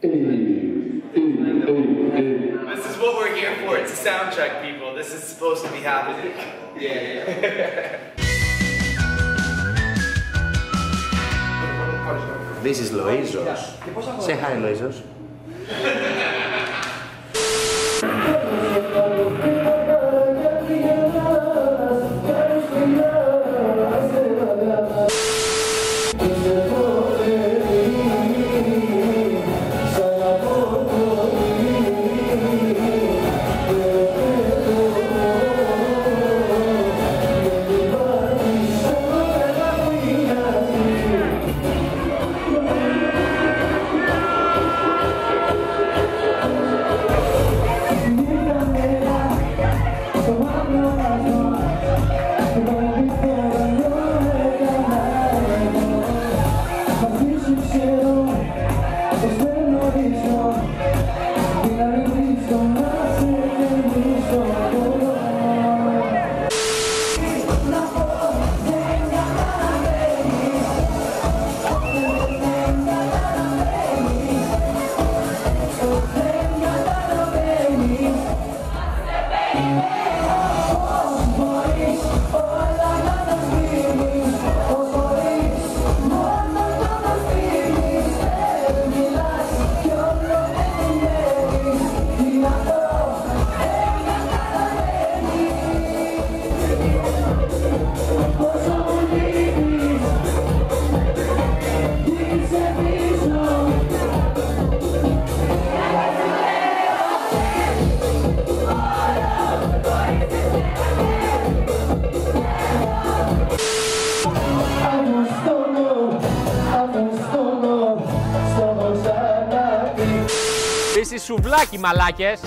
This is what we're here for. It's a sound check, people. This is supposed to be happening. Yeah. This is Loizos. Say hi, Loizos. Είσαι σουβλάκι, μαλάκες!